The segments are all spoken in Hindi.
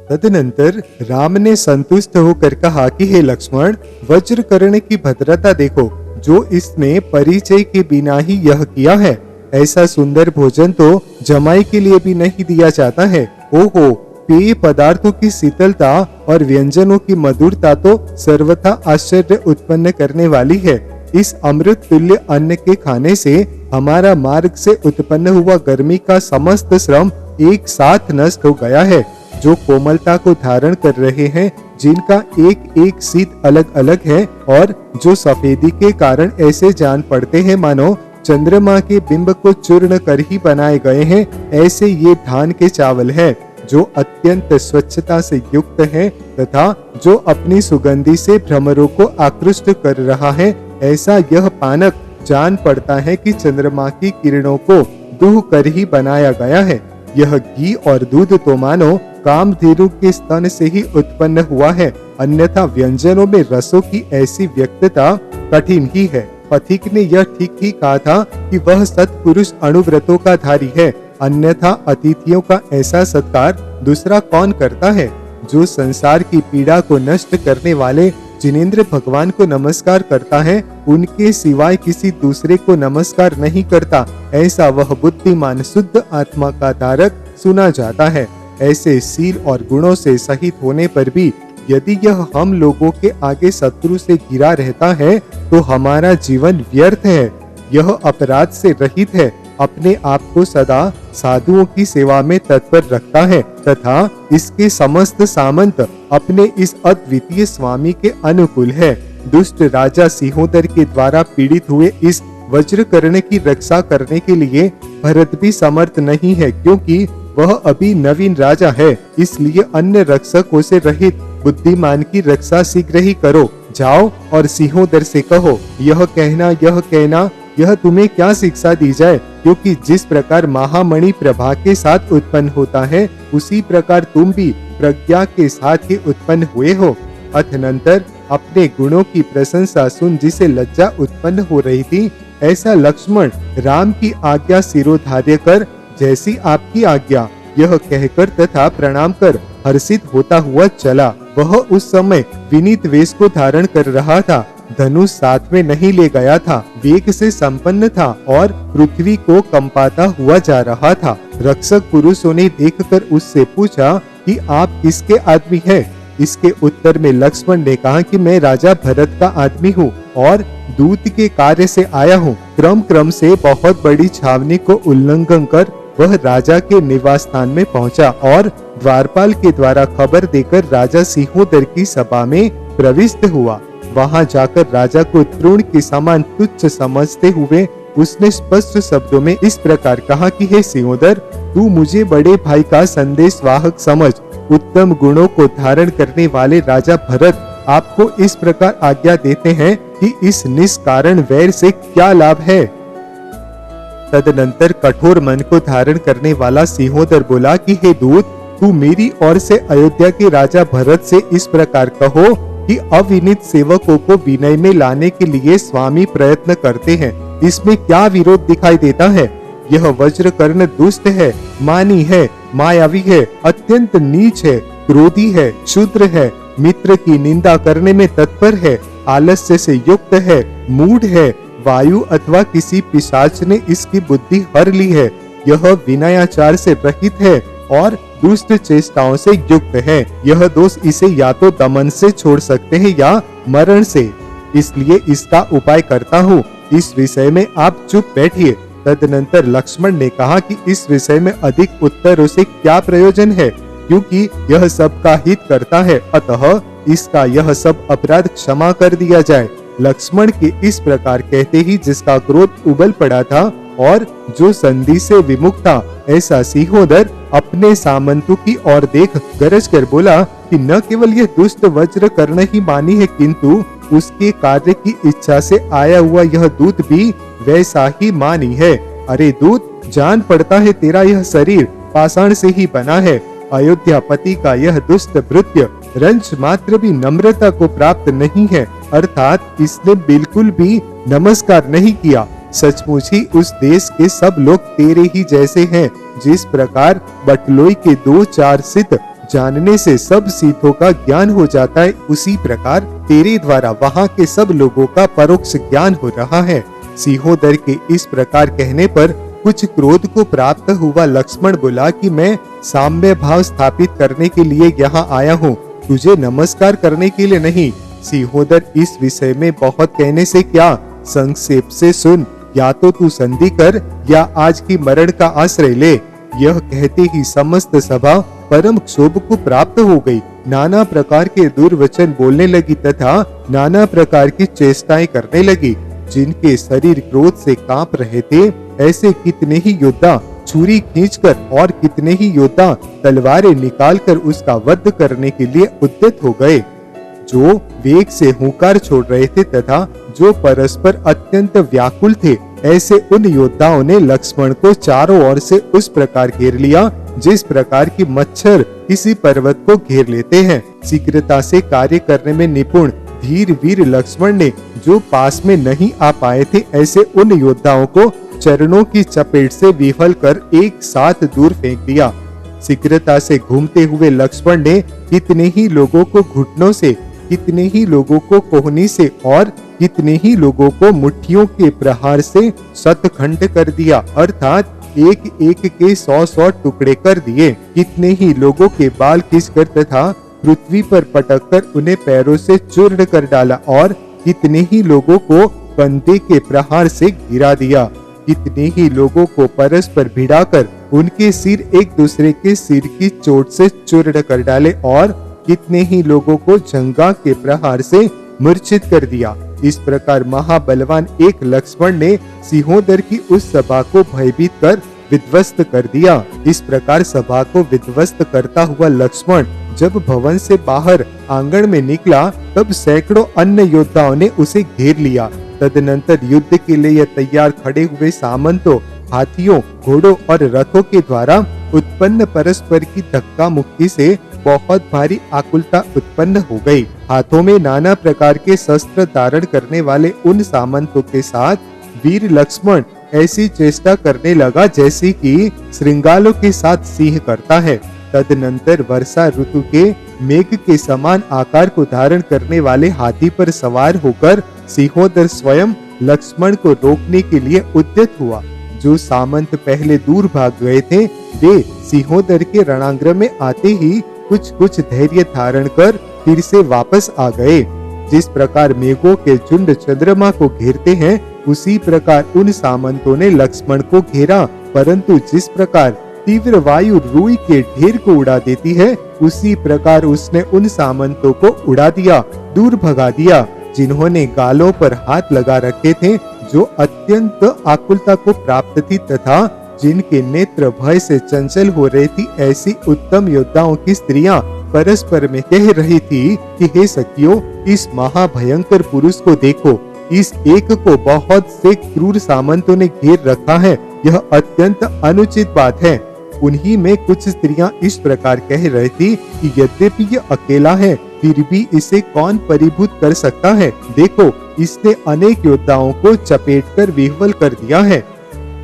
तदनंतर राम ने संतुष्ट होकर कहा कि हे लक्ष्मण, वज्रकर्ण की भद्रता देखो, जो इसने परिचय के बिना ही यह किया है। ऐसा सुंदर भोजन तो जमाई के लिए भी नहीं दिया जाता है। ओहो, पेय पदार्थों की शीतलता और व्यंजनों की मधुरता तो सर्वथा आश्चर्य उत्पन्न करने वाली है। इस अमृत तुल्य अन्न के खाने से हमारा मार्ग से उत्पन्न हुआ गर्मी का समस्त श्रम एक साथ नष्ट हो गया है। जो कोमलता को धारण कर रहे हैं, जिनका एक एक शीत अलग अलग है और जो सफेदी के कारण ऐसे जान पड़ते हैं मानो चंद्रमा के बिंब को चूर्ण कर ही बनाए गए हैं, ऐसे ये धान के चावल है, जो अत्यंत स्वच्छता से युक्त है तथा जो अपनी सुगंधि से भ्रमरों को आकृष्ट कर रहा है। ऐसा यह पानक जान पड़ता है कि चंद्रमा की किरणों को दूह कर ही बनाया गया है। यह घी और दूध तो मानो कामधेनु के स्तन से ही उत्पन्न हुआ है, अन्यथा व्यंजनों में रसों की ऐसी व्यक्तता कठिन ही है। पथिक ने यह ठीक ही कहा था कि वह सत्पुरुष अणुव्रतों का धारी है, अन्यथा अतिथियों का ऐसा सत्कार दूसरा कौन करता है। जो संसार की पीड़ा को नष्ट करने वाले जिनेंद्र भगवान को नमस्कार करता है, उनके सिवाय किसी दूसरे को नमस्कार नहीं करता, ऐसा वह बुद्धिमान शुद्ध आत्मा का धारक सुना जाता है। ऐसे शील और गुणों से सहित होने पर भी यदि यह हम लोगों के आगे शत्रु से घिरा रहता है तो हमारा जीवन व्यर्थ है। यह अपराध से रहित है, अपने आप को सदा साधुओं की सेवा में तत्पर रखता है तथा इसके समस्त सामंत अपने इस अद्वितीय स्वामी के अनुकूल है। दुष्ट राजा सिंहोदर के द्वारा पीड़ित हुए इस वज्रकर्ण की रक्षा करने के लिए भरत भी समर्थ नहीं है, क्योंकि वह अभी नवीन राजा है। इसलिए अन्य रक्षकों से रहित बुद्धिमान की रक्षा शीघ्र ही करो। जाओ और सिंहोदर से कहो, यह कहना यह तुम्हें क्या शिक्षा दी जाए, क्योंकि जिस प्रकार महामणि प्रभा के साथ उत्पन्न होता है, उसी प्रकार तुम भी प्रज्ञा के साथ ही उत्पन्न हुए हो। अतःनंतर अपने गुणों की प्रशंसा सुन जिसे लज्जा उत्पन्न हो रही थी, ऐसा लक्ष्मण राम की आज्ञा सिरोधार्य कर, जैसी आपकी आज्ञा, यह कहकर तथा प्रणाम कर हर्षित होता हुआ चला। वह उस समय विनीत वेश को धारण कर रहा था, धनुष साथ में नहीं ले गया था, वेग से संपन्न था और पृथ्वी को कंपाता हुआ जा रहा था। रक्षक पुरुषों ने देखकर उससे पूछा कि आप किसके आदमी हैं? इसके उत्तर में लक्ष्मण ने कहा कि मैं राजा भरत का आदमी हूँ और दूत के कार्य से आया हूँ। क्रम से बहुत बड़ी छावनी को उल्लंघन कर वह राजा के निवास स्थान में पहुंचा और द्वारपाल के द्वारा खबर देकर राजा सिंहोदर की सभा में प्रविष्ट हुआ। वहां जाकर राजा को तृण के समान तुच्छ समझते हुए उसने स्पष्ट शब्दों में इस प्रकार कहा कि हे सिंहोदर, तू मुझे बड़े भाई का संदेश वाहक समझ। उत्तम गुणों को धारण करने वाले राजा भरत आपको इस प्रकार आज्ञा देते हैं कि इस निष्कारण वैर से क्या लाभ है। तदनंतर कठोर मन को धारण करने वाला सिंहोदर बोला कि हे दूत, तू मेरी ओर से अयोध्या के राजा भरत से इस प्रकार कहो कि अविनीत सेवकों को विनय में लाने के लिए स्वामी प्रयत्न करते हैं, इसमें क्या विरोध दिखाई देता है। यह वज्रकर्ण दुष्ट है, मानी है, मायावी है, अत्यंत नीच है, क्रोधी है, क्षुद्र है, मित्र की निंदा करने में तत्पर है, आलस्य से युक्त है, मूढ़ है, वायु अथवा किसी पिशाच ने इसकी बुद्धि हर ली है। यह विनयाचार से रहित है और दुष्ट चेष्टाओं से युक्त है। यह दोष इसे या तो दमन से छोड़ सकते हैं या मरण से, इसलिए इसका उपाय करता हूँ। इस विषय में आप चुप बैठिए। तदनंतर लक्ष्मण ने कहा कि इस विषय में अधिक उत्तरों से क्या प्रयोजन है, क्योंकि यह सबका हित करता है, अतः इसका यह सब अपराध क्षमा कर दिया जाए। लक्ष्मण के इस प्रकार कहते ही जिसका क्रोध उबल पड़ा था और जो संधि से विमुख था, ऐसा सिंहोदर अपने सामंतों की ओर देख गरज कर बोला कि न केवल यह दुष्ट वज्रकर्ण ही मानी है, किंतु उसके कार्य की इच्छा से आया हुआ यह दूत भी वैसा ही मानी है। अरे दूत, जान पड़ता है तेरा यह शरीर पाषाण से ही बना है। अयोध्यापति का यह दुष्ट भृत्य रंच मात्र भी नम्रता को प्राप्त नहीं है, अर्थात इसने बिल्कुल भी नमस्कार नहीं किया। सचमुच ही उस देश के सब लोग तेरे ही जैसे हैं। जिस प्रकार बटलोई के 2-4 सित जानने से सब सिद्धों का ज्ञान हो जाता है, उसी प्रकार तेरे द्वारा वहाँ के सब लोगों का परोक्ष ज्ञान हो रहा है। सिंहोदर के इस प्रकार कहने पर कुछ क्रोध को प्राप्त हुआ लक्ष्मण बोला कि मैं साम्य भाव स्थापित करने के लिए यहाँ आया हूँ, तुझे नमस्कार करने के लिए नहीं। सिंहोदर इस विषय में बहुत कहने से क्या, संक्षेप से सुन, या तो तू संधि कर या आज की मरण का आश्रय ले। यह कहते ही समस्त सभा परम क्षोभ को प्राप्त हो गई, नाना प्रकार के दुर्वचन बोलने लगी तथा नाना प्रकार की चेष्टाएं करने लगी। जिनके शरीर क्रोध से कांप रहे थे, ऐसे कितने ही योद्धा छुरी खींचकर और कितने ही योद्धा तलवारें निकालकर उसका वध करने के लिए उद्यत हो गए। जो वेग से हुंकार छोड़ रहे थे तथा जो परस्पर अत्यंत व्याकुल थे, ऐसे उन योद्धाओं ने लक्ष्मण को चारों ओर से उस प्रकार घेर लिया जिस प्रकार की मच्छर किसी पर्वत को घेर लेते हैं। शीघ्रता से कार्य करने में निपुण धीर वीर लक्ष्मण ने जो पास में नहीं आ पाए थे, ऐसे उन योद्धाओं को चरणों की चपेट से विफल कर एक साथ दूर फेंक दिया। शीघ्रता से घूमते हुए लक्ष्मण ने कितने ही लोगों को घुटनों से, कितने ही लोगों को कोहनी से और कितने ही लोगों को मुट्ठियों के प्रहार से शतखंड कर दिया, अर्थात एक एक के 100-100 टुकड़े कर दिए। कितने ही लोगों के बाल खींचकर तथा पृथ्वी पर पटककर उन्हें पैरों से चूर्ण कर डाला और कितने ही लोगों को कंधे के प्रहार से गिरा दिया। कितने ही लोगों को परस्पर भिड़ाकर उनके सिर एक दूसरे के सिर की चोट से चूर्ण कर डाले और कितने ही लोगों को जंगा के प्रहार से मूर्छित कर दिया। इस प्रकार महाबलवान एक लक्ष्मण ने सिंहोदर की उस सभा को भयभीत कर विध्वस्त कर दिया। इस प्रकार सभा को विध्वस्त करता हुआ लक्ष्मण जब भवन से बाहर आंगन में निकला, तब सैकड़ों अन्य योद्धाओं ने उसे घेर लिया। तदनंतर युद्ध के लिए तैयार खड़े हुए सामंतों, हाथियों, घोड़ों और रथों के द्वारा उत्पन्न परस्पर की धक्का मुक्की से बहुत भारी आकुलता उत्पन्न हो गई। हाथों में नाना प्रकार के शस्त्र धारण करने वाले उन सामंतों के साथ वीर लक्ष्मण ऐसी चेष्टा करने लगा जैसी कि श्रृंगालों के साथ सिंह करता है। तदनंतर वर्षा ऋतु के मेघ के समान आकार को धारण करने वाले हाथी पर सवार होकर सिंहोदर स्वयं लक्ष्मण को रोकने के लिए उद्यत हुआ। जो सामंत पहले दूर भाग गए थे, वे सिंहोदर के रणांगण में आते ही कुछ कुछ धैर्य धारण कर फिर से वापस आ गए। जिस प्रकार मेघों के झुंड चंद्रमा को घेरते हैं, उसी प्रकार उन सामंतों ने लक्ष्मण को घेरा, परंतु जिस प्रकार तीव्र वायु रुई के ढेर को उड़ा देती है, उसी प्रकार उसने उन सामंतों को उड़ा दिया, दूर भगा दिया, जिन्होंने गालों पर हाथ लगा रखे थे, जो अत्यंत आकुलता को प्राप्त थी तथा जिनके नेत्र भय से चंचल हो रही थी। ऐसी उत्तम योद्धाओं की स्त्रियां परस्पर में कह रही थी कि हे सखियों, इस महाभयंकर पुरुष को देखो, इस एक को बहुत से क्रूर सामंतों ने घेर रखा है, यह अत्यंत अनुचित बात है। उन्हीं में कुछ स्त्रियां इस प्रकार कह रही थी कि यद्यपि यह अकेला है, फिर भी इसे कौन परिभूत कर सकता है। देखो, इसने अनेक योद्धाओं को चपेटकर विह्वल कर दिया है।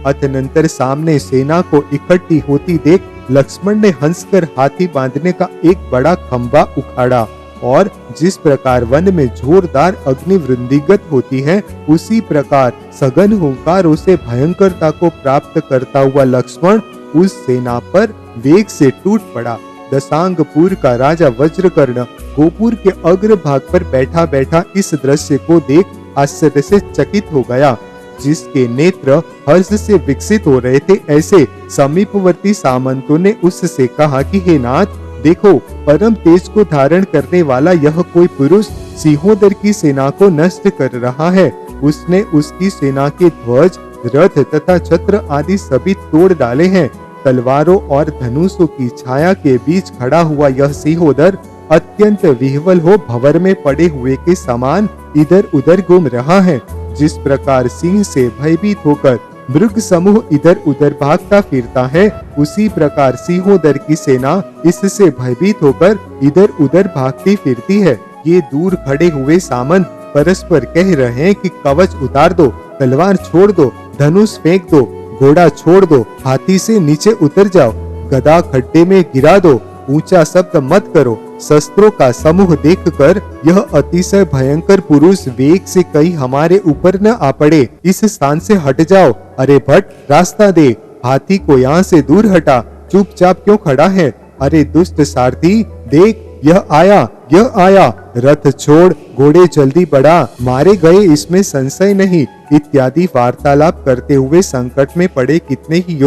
अतनंतर सामने सेना को इकट्ठी होती देख लक्ष्मण ने हंसकर हाथी बांधने का एक बड़ा खंभा उखाड़ा और जिस प्रकार वन में जोरदार अग्नि वृंदिगत होती है, उसी प्रकार सघन हुंकारों से भयंकरता को प्राप्त करता हुआ लक्ष्मण उस सेना पर वेग से टूट पड़ा। दशांगपुर का राजा वज्रकर्ण गोपुर के अग्रभाग पर बैठा बैठा इस दृश्य को देख आश्चर्य से चकित हो गया। जिसके नेत्र हर्ष से विकसित हो रहे थे, ऐसे समीपवर्ती सामंतों ने उससे कहा कि हे नाथ, देखो, परम तेज को धारण करने वाला यह कोई पुरुष सिंहोदर की सेना को नष्ट कर रहा है। उसने उसकी सेना के ध्वज, रथ तथा छत्र आदि सभी तोड़ डाले हैं। तलवारों और धनुषों की छाया के बीच खड़ा हुआ यह सिंहोदर अत्यंत विह्वल हो भंवर में पड़े हुए के समान इधर उधर घूम रहा है। जिस प्रकार सिंह से भयभीत होकर मृग समूह इधर उधर भागता फिरता है, उसी प्रकार सिंहोदर की सेना इससे भयभीत होकर इधर उधर भागती फिरती है। ये दूर खड़े हुए सामंत परस्पर कह रहे हैं कि कवच उतार दो, तलवार छोड़ दो, धनुष फेंक दो, घोड़ा छोड़ दो, हाथी से नीचे उतर जाओ, गदा खड्डे में गिरा दो, ऊंचा शब्द मत करो। शस्त्रों का समूह देखकर यह अतिशय भयंकर पुरुष वेग से कहीं हमारे ऊपर न आ पड़े, इस स्थान से हट जाओ। अरे भट, रास्ता दे, हाथी को यहाँ से दूर हटा, चुपचाप क्यों खड़ा है? अरे दुष्ट सारथी, देख यह आया, यह आया, रथ छोड़, घोड़े जल्दी बढ़ा, मारे गए इसमें संशय नहीं, इत्यादि वार्तालाप करते हुए संकट में पड़े कितने ही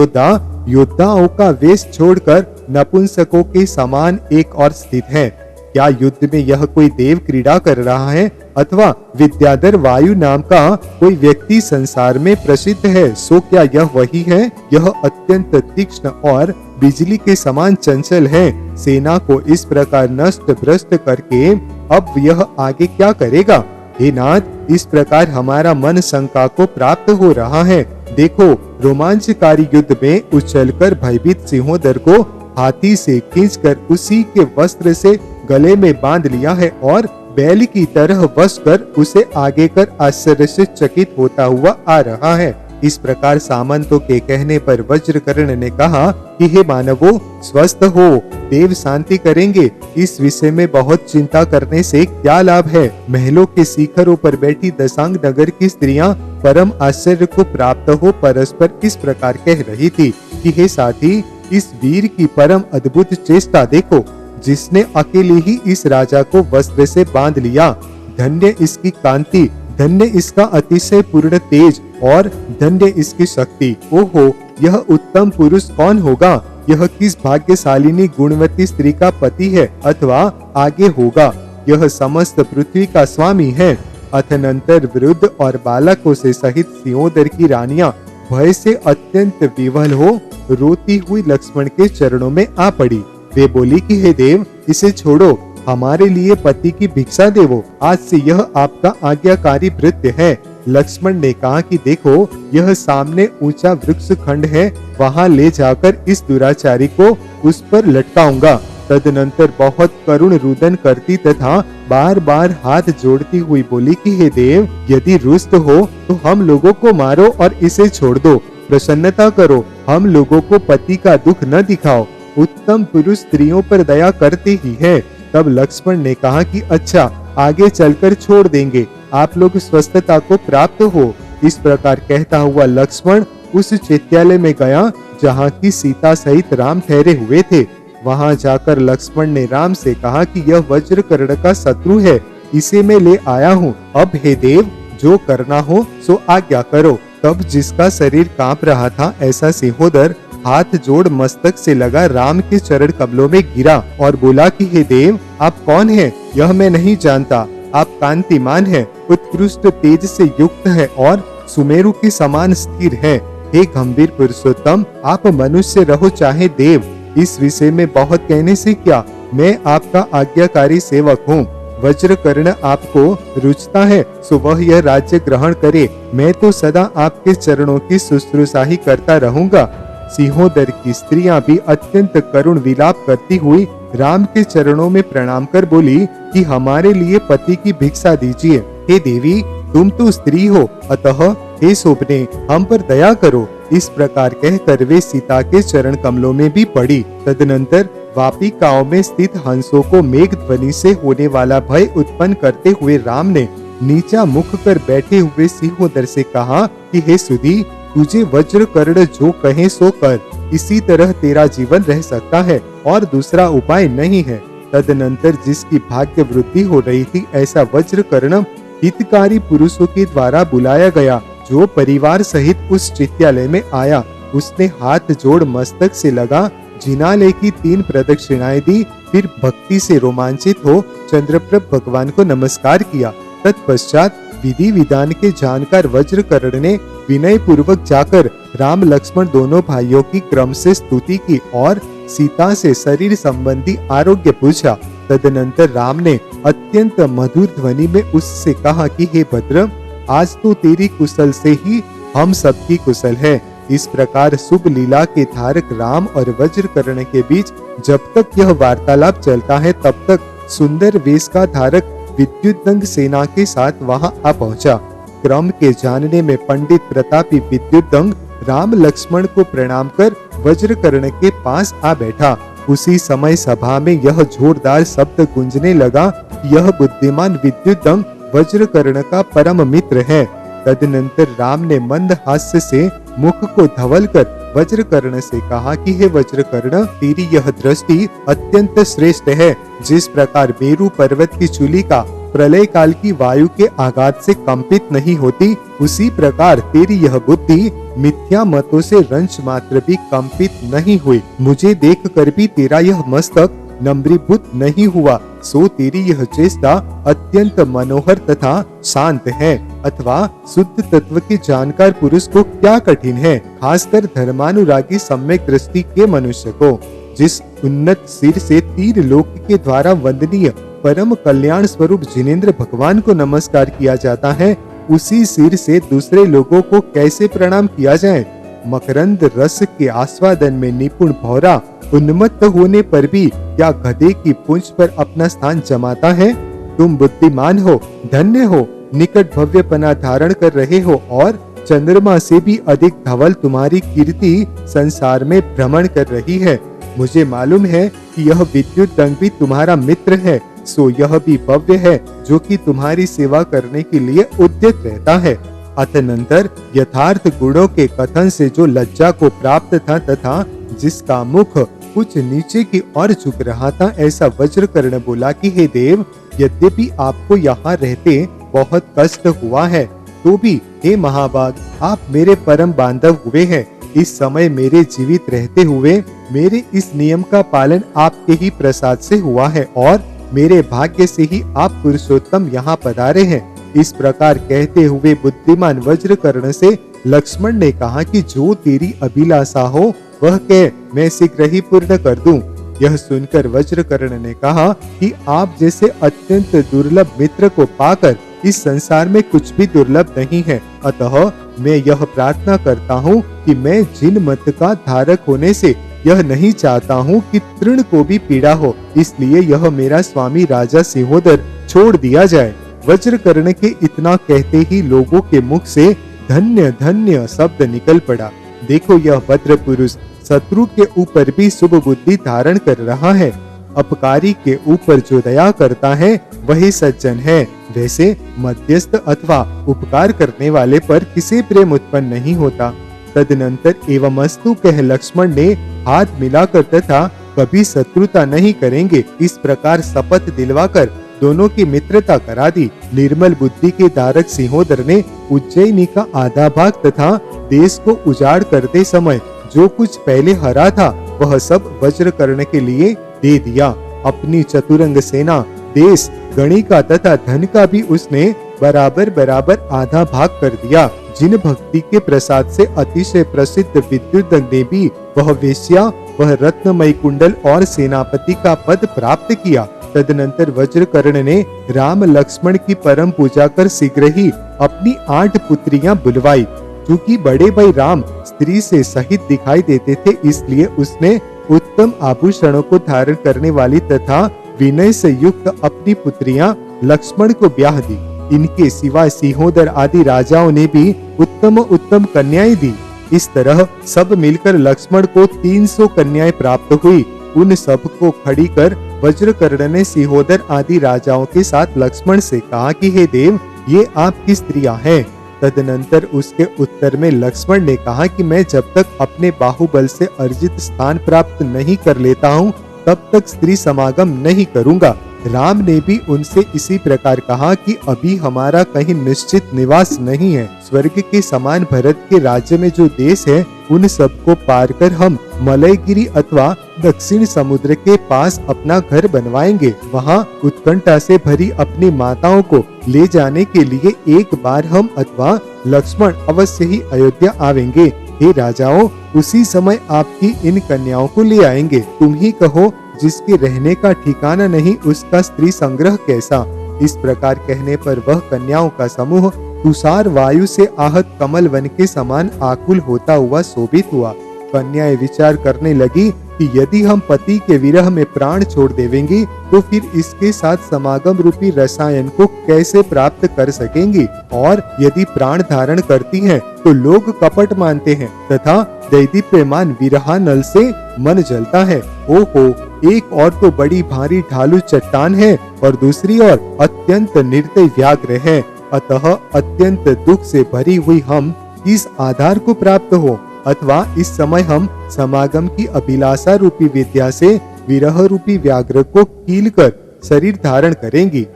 योद्धाओं का वेश छोड़कर नपुंसकों के समान एक और स्थित है। क्या युद्ध में यह कोई देव क्रीड़ा कर रहा है अथवा विद्याधर वायु नाम का कोई व्यक्ति संसार में प्रसिद्ध है? सो क्या यह वही है? यह अत्यंत तीक्ष्ण और बिजली के समान चंचल है। सेना को इस प्रकार नष्ट भ्रष्ट करके अब यह आगे क्या करेगा? हे नाथ, इस प्रकार हमारा मन शंका को प्राप्त हो रहा है। देखो, रोमांचकारी युद्ध में उछलकर भयभीत सिंहोदर को हाथी से खींचकर उसी के वस्त्र से गले में बांध लिया है और बैल की तरह वश कर उसे आगे कर आश्चर्य से चकित होता हुआ आ रहा है। इस प्रकार सामंतों के कहने पर वज्रकर्ण ने कहा कि हे मानवों, स्वस्थ हो, देव शांति करेंगे। इस विषय में बहुत चिंता करने से क्या लाभ है? महलों के शिखरों पर बैठी दशांग नगर की स्त्रियां परम आश्चर्य को प्राप्त हो परस्पर इस प्रकार कह रही थी कि हे साथी, इस वीर की परम अद्भुत चेष्टा देखो, जिसने अकेले ही इस राजा को वस्त्र से बांध लिया। धन्य इसकी कांति, धन्य इसका अतिशय पूर्ण तेज और धन्य इसकी शक्ति। ओहो, यह उत्तम पुरुष कौन होगा? यह किस भाग्यशालिनी गुणवती स्त्री का पति है अथवा आगे होगा? यह समस्त पृथ्वी का स्वामी है। अथनंतर वृद्ध और बालकों से सहित सिंहोदर की रानियां भय से अत्यंत विवल हो रोती हुई लक्ष्मण के चरणों में आ पड़ी। वे बोली कि हे देव, इसे छोड़ो, हमारे लिए पति की भिक्षा देवो, आज से यह आपका आज्ञाकारी भृत्य है। लक्ष्मण ने कहा कि देखो, यह सामने ऊंचा वृक्ष खंड है, वहां ले जाकर इस दुराचारी को उस पर लटकाऊंगा। तदनंतर बहुत करुण रुदन करती तथा बार बार हाथ जोड़ती हुई बोली कि हे देव, यदि रुष्ट हो तो हम लोगों को मारो और इसे छोड़ दो, प्रसन्नता करो, हम लोगों को पति का दुख न दिखाओ। उत्तम पुरुष स्त्रियों पर दया करते ही है। तब लक्ष्मण ने कहा कि अच्छा, आगे चलकर छोड़ देंगे, आप लोग स्वस्थता को प्राप्त हो। इस प्रकार कहता हुआ लक्ष्मण उस चैत्यालय में गया जहाँ की सीता सहित राम ठहरे हुए थे। वहां जाकर लक्ष्मण ने राम से कहा कि यह वज्रकर्ण का शत्रु है, इसे मैं ले आया हूँ। अब हे देव, जो करना हो सो आज्ञा करो। तब जिसका शरीर कांप रहा था ऐसा सिंहोदर हाथ जोड़ मस्तक से लगा राम के चरण कमलों में गिरा और बोला कि हे देव, आप कौन हैं? यह मैं नहीं जानता। आप कांतिमान हैं, उत्कृष्ट तेज से युक्त है और सुमेरु के समान स्थिर है। हे गंभीर पुरुषोत्तम, आप मनुष्य रहो चाहे देव, इस विषय में बहुत कहने से क्या, मैं आपका आज्ञाकारी सेवक हूँ। वज्रकर्ण आपको रुचता है सो वह यह राज्य ग्रहण करे, मैं तो सदा आपके चरणों की शुश्रूषा ही करता रहूंगा। सिंहोदर की स्त्रियां भी अत्यंत करुण विलाप करती हुई राम के चरणों में प्रणाम कर बोली कि हमारे लिए पति की भिक्षा दीजिए। हे देवी, तुम तो स्त्री हो, अतः हे शोभने, हम पर दया करो। इस प्रकार कहकर वे सीता के चरण कमलों में भी पड़ी। तदनंतर वापिकाओं में स्थित हंसों को मेघ ध्वनि से होने वाला भय उत्पन्न करते हुए राम ने नीचा मुख कर बैठे हुए सिंहोदर से कहा कि हे सुधी, तुझे वज्रकर्ण जो कहे सो कर, इसी तरह तेरा जीवन रह सकता है और दूसरा उपाय नहीं है। तदनंतर जिसकी भाग्य वृद्धि हो रही थी ऐसा वज्रकर्ण हितकारी पुरुषों के द्वारा बुलाया गया, जो परिवार सहित उस चित्यालय में आया। उसने हाथ जोड़ मस्तक से लगा जिनालय की 3 प्रदक्षिणाएं दी, फिर भक्ति से रोमांचित हो चंद्रप्रभ भगवान को नमस्कार किया। तत्पश्चात विधि विधान के जानकार वज्रकर्ण ने विनय पूर्वक जाकर राम लक्ष्मण दोनों भाइयों की क्रम से स्तुति की और सीता से शरीर संबंधी आरोग्य पूछा। तदनंतर राम ने अत्यंत मधुर ध्वनि में उससे कहा कि हे भद्र, आज तो तेरी कुशल से ही हम सबकी कुशल है। इस प्रकार शुभ लीला के धारक राम और वज्रकर्ण के बीच जब तक यह वार्तालाप चलता है तब तक सुंदर वेश का धारक विद्युतदंग सेना के साथ वहां आ पहुंचा। क्रम के जानने में पंडित प्रतापी विद्युतदंग राम लक्ष्मण को प्रणाम कर वज्रकर्ण के पास आ बैठा उसी समय सभा में यह जोरदार शब्द गूंजने लगा, यह बुद्धिमान विद्युदंग वज्रकर्ण का परम मित्र है। तदनंतर राम ने मंद हास्य से मुख को धवल कर वज्रकर्ण से कहा कि हे वज्रकर्ण, तेरी यह दृष्टि अत्यंत श्रेष्ठ है। जिस प्रकार मेरु पर्वत की चूलिका प्रलय काल की वायु के आघात से कंपित नहीं होती, उसी प्रकार तेरी यह बुद्धि मिथ्या मतों से रंच मात्र भी कंपित नहीं हुई। मुझे देख कर भी तेरा यह मस्तक नम्रीभूत नहीं हुआ, सो तेरी यह चेष्टा अत्यंत मनोहर तथा शांत है। अथवा शुद्ध तत्व के जानकार पुरुष को क्या कठिन है, खासकर धर्मानुरागी सम्यक दृष्टि के मनुष्य को, जिस उन्नत सिर से तीर लोक के द्वारा वंदनीय परम कल्याण स्वरूप जिनेंद्र भगवान को नमस्कार किया जाता है, उसी सिर से दूसरे लोगों को कैसे प्रणाम किया जाए। मकरंद रस के आस्वादन में निपुण भौरा उन्मत्त होने पर भी क्या गधे की पूंछ पर अपना स्थान जमाता है। तुम बुद्धिमान हो, धन्य हो, निकट भव्यपना धारण कर रहे हो और चंद्रमा से भी अधिक धवल तुम्हारी कीर्ति संसार में भ्रमण कर रही है। मुझे मालूम है कि यह विद्युत दंग भी तुम्हारा मित्र है, सो यह भी भव्य है जो कि तुम्हारी सेवा करने के लिए उद्यत रहता है। अतनंतर यथार्थ गुणों के कथन से जो लज्जा को प्राप्त था तथा जिसका मुख कुछ नीचे की ओर झुक रहा था, ऐसा वज्रकर्ण बोला कि हे देव, यद्यपि आपको यहाँ रहते बहुत कष्ट हुआ है, तो भी हे महाभाग, आप मेरे परम बांधव हुए हैं। इस समय मेरे जीवित रहते हुए मेरे इस नियम का पालन आपके ही प्रसाद से हुआ है और मेरे भाग्य से ही आप पुरुषोत्तम यहाँ पधारे हैं। इस प्रकार कहते हुए बुद्धिमान वज्रकर्ण से लक्ष्मण ने कहा कि जो तेरी अभिलाषा हो वह कह, मैं शीघ्र ही पूर्ण कर दूं। यह सुनकर वज्रकर्ण ने कहा कि आप जैसे अत्यंत दुर्लभ मित्र को पाकर इस संसार में कुछ भी दुर्लभ नहीं है। अतः मैं यह प्रार्थना करता हूँ कि मैं जिन मत का धारक होने से यह नहीं चाहता हूँ कि तृण को भी पीड़ा हो, इसलिए यह मेरा स्वामी राजा सिंहोदर छोड़ दिया जाए। वज्रकर्ण के इतना कहते ही लोगों के मुख से धन्य धन्य शब्द निकल पड़ा। देखो, यह भद्र पुरुष शत्रु के ऊपर भी शुभ बुद्धि धारण कर रहा है। अपकारी के ऊपर जो दया करता है वही सज्जन है। वैसे मध्यस्थ अथवा उपकार करने वाले पर किसी प्रेम उत्पन्न नहीं होता। तदनंतर एवमस्तु कह लक्ष्मण ने हाथ मिलाकर तथा कभी शत्रुता नहीं करेंगे इस प्रकार शपथ दिलवाकर दोनों की मित्रता करा दी। निर्मल बुद्धि के धारक सिंहोदर ने उज्जैनी का आधा भाग तथा देश को उजाड़ करते समय जो कुछ पहले हरा था वह सब वज्रकर्ण के लिए दे दिया। अपनी चतुरंग सेना, देश, गणिका तथा धन का भी उसने बराबर बराबर आधा भाग कर दिया। जिन भक्ति के प्रसाद से अतिशय प्रसिद्ध विद्युदंग ने भी वह वेश्या, वह रत्नमय कुंडल और सेनापति का पद प्राप्त किया। तदनंतर वज्रकर्ण ने राम लक्ष्मण की परम पूजा कर शीघ्र ही अपनी 8 पुत्रियां बुलवाई। क्योंकि बड़े भाई राम स्त्री से सहित दिखाई देते थे, इसलिए उसने उत्तम आभूषणों को धारण करने वाली तथा विनय से युक्त अपनी पुत्रियां लक्ष्मण को ब्याह दी। इनके सिवा सिंहोदर आदि राजाओं ने भी उत्तम उत्तम कन्याएं दी। इस तरह सब मिलकर लक्ष्मण को 300 कन्याएं प्राप्त हुई। उन सब को खड़ी कर वज्रकर्ण ने सिंहोदर आदि राजाओं के साथ लक्ष्मण से कहा कि हे देव, ये आपकी स्त्रियां हैं। तदनंतर उसके उत्तर में लक्ष्मण ने कहा कि मैं जब तक अपने बाहुबल से अर्जित स्थान प्राप्त नहीं कर लेता हूँ तब तक स्त्री समागम नहीं करूँगा। राम ने भी उनसे इसी प्रकार कहा कि अभी हमारा कहीं निश्चित निवास नहीं है। स्वर्ग के समान भरत के राज्य में जो देश है उन सबको पार कर हम मलयगिरी अथवा दक्षिण समुद्र के पास अपना घर बनवाएंगे। वहाँ उत्कंठा से भरी अपनी माताओं को ले जाने के लिए एक बार हम अथवा लक्ष्मण अवश्य ही अयोध्या आवेंगे। हे राजाओं, उसी समय आपकी इन कन्याओं को ले आएंगे। तुम ही कहो, जिसके रहने का ठिकाना नहीं उसका स्त्री संग्रह कैसा। इस प्रकार कहने पर वह कन्याओं का समूह तुषार वायु से आहत कमल वन के समान आकुल होता हुआ शोभित हुआ। कन्याएं विचार करने लगी कि यदि हम पति के विरह में प्राण छोड़ देवेंगी तो फिर इसके साथ समागम रूपी रसायन को कैसे प्राप्त कर सकेंगी, और यदि प्राण धारण करती हैं तो लोग कपट मानते हैं तथा दैदीप्यमान विरहानल से मन जलता है। ओहो, एक और तो बड़ी भारी ढालू चट्टान है और दूसरी ओर अत्यंत निर्दयी व्याघ्र है। अतः अत्यंत दुख से भरी हुई हम इस आधार को प्राप्त हो, अथवा इस समय हम समागम की अभिलाषा रूपी विद्या से विरह रूपी व्याघ्र को कील कर शरीर धारण करेंगी।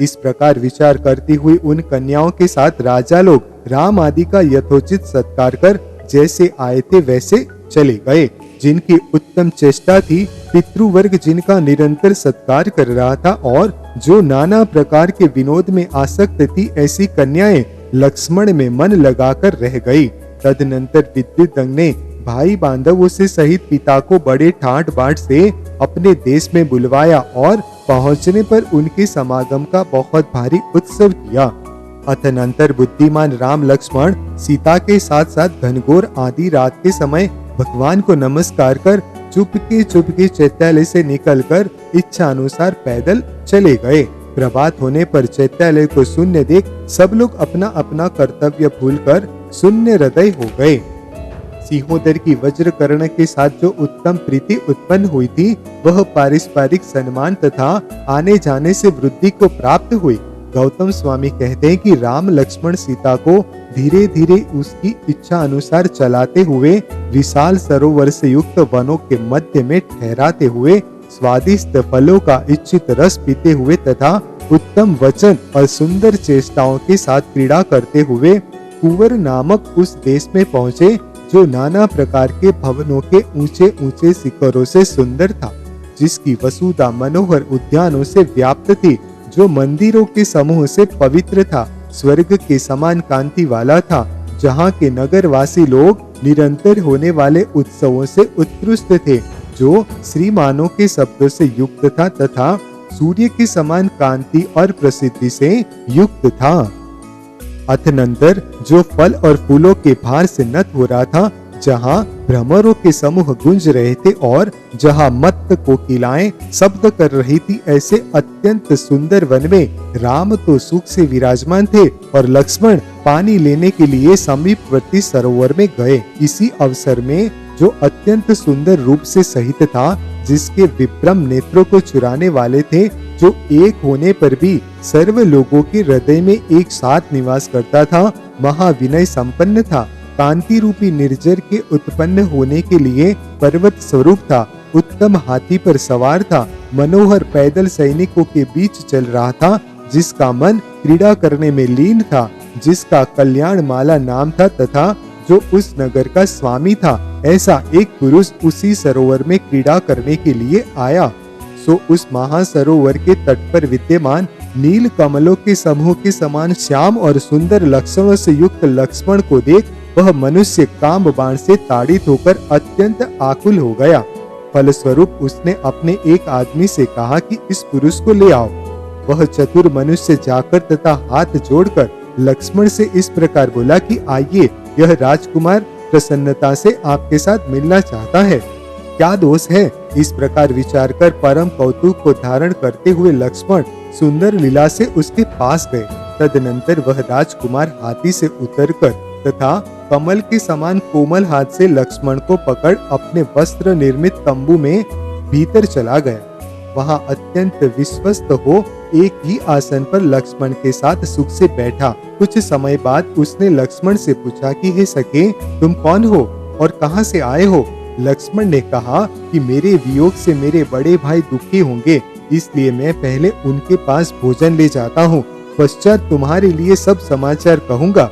इस प्रकार विचार करती हुई उन कन्याओं के साथ राजा लोग राम आदि का यथोचित सत्कार कर जैसे आए थे वैसे चले गए। जिनकी उत्तम चेष्टा थी, पितृवर्ग जिनका निरंतर सत्कार कर रहा था और जो नाना प्रकार के विनोद में आसक्त थी, ऐसी कन्याएं लक्ष्मण में मन लगाकर रह गई। तदनंतर विद्युदंग ने भाई बांधवों से सहित पिता को बड़े ठाट बाट से अपने देश में बुलवाया और पहुंचने पर उनके समागम का बहुत भारी उत्सव किया। अतनंतर बुद्धिमान राम लक्ष्मण सीता के साथ साथ घनघोर आधी रात के समय भगवान को नमस्कार कर चुपके चैत्यालय से निकलकर इच्छा अनुसार पैदल चले गए। प्रभात होने पर चैत्यालय को शून्य देख सब लोग अपना अपना कर्तव्य भूलकर शून्य हृदय हो गए। सिंहोदर की वज्रकर्ण के साथ जो उत्तम प्रीति उत्पन्न हुई थी, वह पारस्परिक सम्मान तथा आने जाने से वृद्धि को प्राप्त हुई। गौतम स्वामी कहते हैं कि राम लक्ष्मण सीता को धीरे धीरे उसकी इच्छा अनुसार चलाते हुए विशाल सरोवर से युक्त वनों के मध्य में ठहराते हुए स्वादिष्ट फलों का इच्छित रस पीते हुए तथा उत्तम वचन और सुंदर चेष्टाओं के साथ क्रीड़ा करते हुए कुंवर नामक उस देश में पहुँचे, जो नाना प्रकार के भवनों के ऊंचे ऊंचे शिखरों से सुंदर था, जिसकी वसुधा मनोहर उद्यानों से व्याप्त थी, जो मंदिरों के समूह से पवित्र था, स्वर्ग के समान कांति वाला था, जहाँ के नगरवासी लोग निरंतर होने वाले उत्सवों से उत्कृष्ट थे, जो श्रीमानों के शब्दों से युक्त था तथा सूर्य के समान कांति और प्रसिद्धि से युक्त था। अतनंतर जो फल और फूलों के भार से नत हो रहा था, जहाँ भ्रमरों के समूह गूंज रहे थे और जहाँ मत्त कोकिलाएं शब्द कर रही थी, ऐसे अत्यंत सुंदर वन में राम तो सुख से विराजमान थे और लक्ष्मण पानी लेने के लिए समीपवर्ती सरोवर में गए। इसी अवसर में जो अत्यंत सुंदर रूप से सहित था, जिसके विभ्रम नेत्रों को चुराने वाले थे, जो एक होने पर भी सर्व लोगों के हृदय में एक साथ निवास करता था, महाविनय संपन्न था, कांति रूपी निर्जर के उत्पन्न होने के लिए पर्वत स्वरूप था, उत्तम हाथी पर सवार था, मनोहर पैदल सैनिकों के बीच चल रहा था, जिसका मन क्रीड़ा करने में लीन था, जिसका कल्याण माला नाम था तथा जो उस नगर का स्वामी था, ऐसा एक पुरुष उसी सरोवर में क्रीड़ा करने के लिए आया। सो उस महासरोवर के तट पर विद्यमान नील कमलों के समूह के समान श्याम और सुंदर लक्षणों से युक्त लक्ष्मण को देख वह मनुष्य काम बाण से ताड़ित होकर अत्यंत आकुल हो गया। फलस्वरूप उसने अपने एक आदमी से कहा कि इस पुरुष को ले आओ। वह चतुर मनुष्य जाकर तथा हाथ जोड़कर लक्ष्मण से इस प्रकार बोला कि आइए, यह राजकुमार प्रसन्नता से आपके साथ मिलना चाहता है, क्या दोष है? इस प्रकार विचार कर परम कौतुक को धारण करते हुए लक्ष्मण सुंदर लीला से उसके पास गए। तदनंतर वह राजकुमार हाथी से उतरकर तथा कमल के समान कोमल हाथ से लक्ष्मण को पकड़ अपने वस्त्र निर्मित तंबू में भीतर चला गया। वहां अत्यंत विश्वस्त हो एक ही आसन पर लक्ष्मण के साथ सुख से बैठा। कुछ समय बाद उसने लक्ष्मण से पूछा कि हे सखे, तुम कौन हो और कहां से आए हो? लक्ष्मण ने कहा कि मेरे वियोग से मेरे बड़े भाई दुखी होंगे, इसलिए मैं पहले उनके पास भोजन ले जाता हूँ, पश्चात तुम्हारे लिए सब समाचार कहूँगा।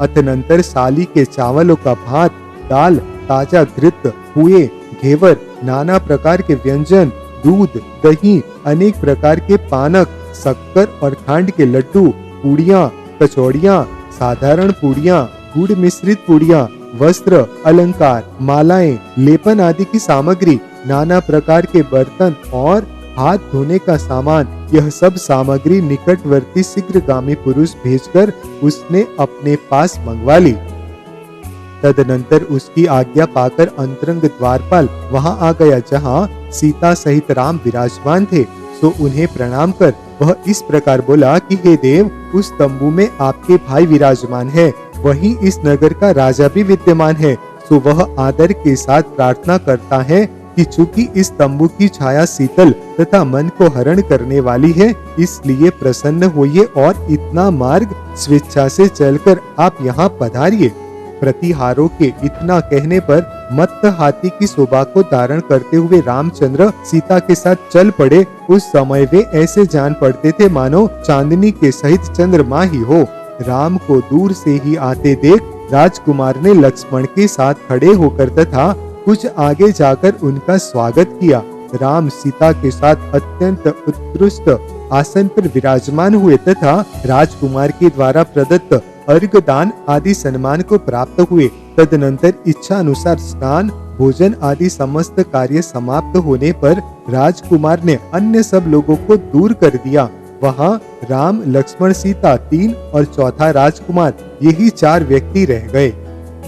अतनंतर साली के चावलों का भात, दाल, ताजा घृत, पुए, घेवर, नाना प्रकार के व्यंजन, दूध, दही, अनेक प्रकार के पानक, शक्कर और खांड के लड्डू, पूड़ियाँ, कचौड़ियाँ, साधारण पूड़ियाँ, गुड़ मिश्रित पूड़ियाँ, वस्त्र, अलंकार, मालाएं, लेपन आदि की सामग्री, नाना प्रकार के बर्तन और हाथ धोने का सामान, यह सब सामग्री निकटवर्ती शीघ्रगामी पुरुष भेजकर उसने अपने पास मंगवा ली। तदनंतर उसकी आज्ञा पाकर अंतरंग द्वारपाल वहां आ गया, जहां सीता सहित राम विराजमान थे। सो उन्हें प्रणाम कर वह इस प्रकार बोला कि हे देव, उस तंबू में आपके भाई विराजमान है, वहीं इस नगर का राजा भी विद्यमान है। तो वह आदर के साथ प्रार्थना करता है कि चूंकि इस तंबू की छाया शीतल तथा मन को हरण करने वाली है, इसलिए प्रसन्न होइए और इतना मार्ग स्वेच्छा से चलकर आप यहाँ पधारिए। प्रतिहारों के इतना कहने पर मत्त हाथी की शोभा को धारण करते हुए रामचंद्र सीता के साथ चल पड़े। उस समय वे ऐसे जान पड़ते थे मानो चांदनी के सहित चंद्रमा ही हो। राम को दूर से ही आते देख राजकुमार ने लक्ष्मण के साथ खड़े होकर तथा कुछ आगे जाकर उनका स्वागत किया। राम सीता के साथ अत्यंत उत्कृष्ट आसन पर विराजमान हुए तथा राजकुमार के द्वारा प्रदत्त अर्घदान आदि सम्मान को प्राप्त हुए। तदनंतर इच्छा अनुसार स्नान, भोजन आदि समस्त कार्य समाप्त होने पर राजकुमार ने अन्य सब लोगों को दूर कर दिया। वहाँ राम, लक्ष्मण, सीता 3 और चौथा राजकुमार, यही 4 व्यक्ति रह गए।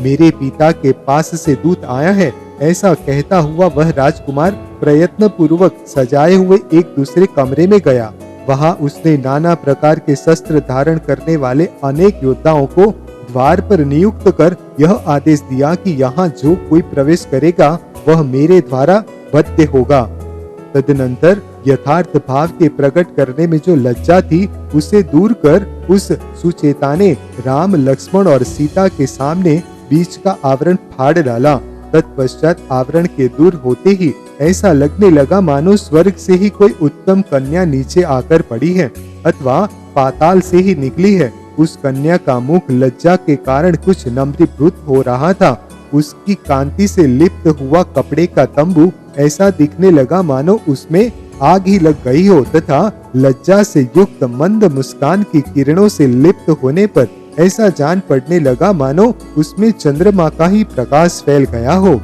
मेरे पिता के पास से दूत आया है, ऐसा कहता हुआ वह राजकुमार प्रयत्न पूर्वक सजाए हुए एक दूसरे कमरे में गया। वहां उसने नाना प्रकार के शस्त्र धारण करने वाले अनेक योद्धाओं को द्वार पर नियुक्त कर यह आदेश दिया कि यहाँ जो कोई प्रवेश करेगा वह मेरे द्वारा वध्य होगा। तदनंतर यथार्थ भाव के प्रकट करने में जो लज्जा थी उसे दूर कर उस सुचेता ने राम, लक्ष्मण और सीता के सामने बीच का आवरण फाड़ डाला। तत्पश्चात आवरण के दूर होते ही ऐसा लगने लगा मानो स्वर्ग से ही कोई उत्तम कन्या नीचे आकर पड़ी है अथवा पाताल से ही निकली है। उस कन्या का मुख लज्जा के कारण कुछ नम्रीभूत हो रहा था। उसकी कांति से लिप्त हुआ कपड़े का तंबू ऐसा दिखने लगा मानो उसमें आग ही लग गई हो तथा लज्जा से युक्त मंद मुस्कान की किरणों से लिप्त होने पर ऐसा जान पड़ने लगा मानो उसमें चंद्रमा का ही प्रकाश फैल गया हो।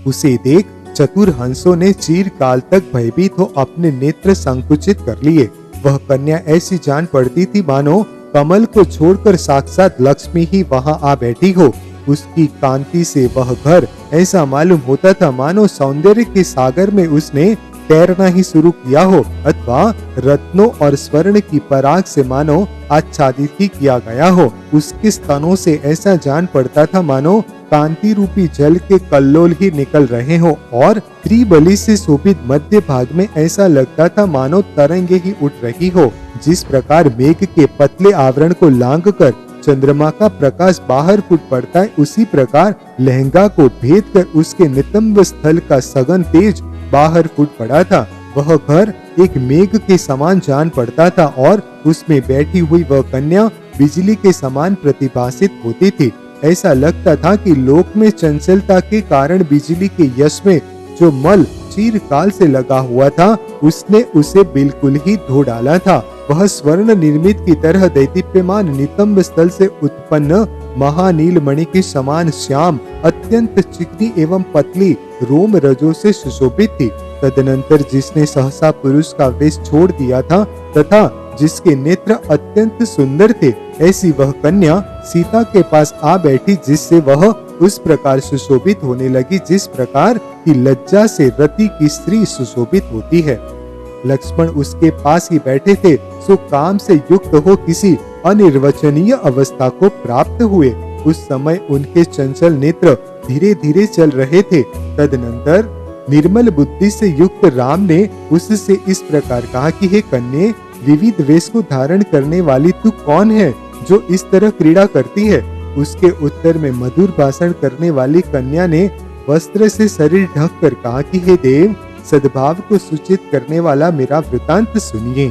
उसे देख चतुर हंसों ने चिरकाल तक भयभीत हो अपने नेत्र संकुचित कर लिए। वह कन्या ऐसी जान पड़ती थी मानो कमल को छोड़कर साक्षात लक्ष्मी ही वहां आ बैठी हो। उसकी कांति से वह घर ऐसा मालूम होता था मानो सौंदर्य के सागर में उसने तैरना ही शुरू किया हो अथवा रत्नों और स्वर्ण की पराग से मानो आच्छादित ही किया गया हो। उसके स्तनों से ऐसा जान पड़ता था मानो कांति रूपी जल के कल्लोल ही निकल रहे हो और त्रिबली से शोभित मध्य भाग में ऐसा लगता था मानो तरंगे ही उठ रही हो। जिस प्रकार मेघ के पतले आवरण को लांघ कर चंद्रमा का प्रकाश बाहर फूट पड़ता है, उसी प्रकार लहंगा को भेद कर उसके नितंब स्थल का सघन तेज बाहर फूट पड़ा था। वह घर एक मेघ के समान जान पड़ता था और उसमें बैठी हुई वह कन्या बिजली के समान प्रतिभासित होती थी। ऐसा लगता था कि लोक में चंचलता के कारण बिजली के यश में जो मल चिरकाल से लगा हुआ था उसने उसे बिल्कुल ही धो डाला था। वह स्वर्ण निर्मित की तरह दैदीप्यमान नितंब स्थल से उत्पन्न महानील मणि के समान श्याम, अत्यंत चिकनी एवं पतली रोम रजों से सुशोभित थी। तदनंतर जिसने सहसा पुरुष का वेश छोड़ दिया था तथा जिसके नेत्र अत्यंत सुंदर थे, ऐसी वह कन्या सीता के पास आ बैठी जिससे वह उस प्रकार सुशोभित होने लगी जिस प्रकार की लज्जा से रति की स्त्री सुशोभित होती है। लक्ष्मण उसके पास ही बैठे थे, सो काम से युक्त हो किसी अनिर्वचनीय अवस्था को प्राप्त हुए। उस समय उनके चंचल नेत्र धीरे धीरे चल रहे थे। तदनंतर निर्मल बुद्धि से युक्त राम ने उससे इस प्रकार कहा कि हे कन्ये, विविध वेश को धारण करने वाली तू कौन है जो इस तरह क्रीड़ा करती है? उसके उत्तर में मधुर भाषण करने वाली कन्या ने वस्त्र से शरीर ढक कर कहा कि हे देव, सद्भाव को सूचित करने वाला मेरा वृतांत सुनिए।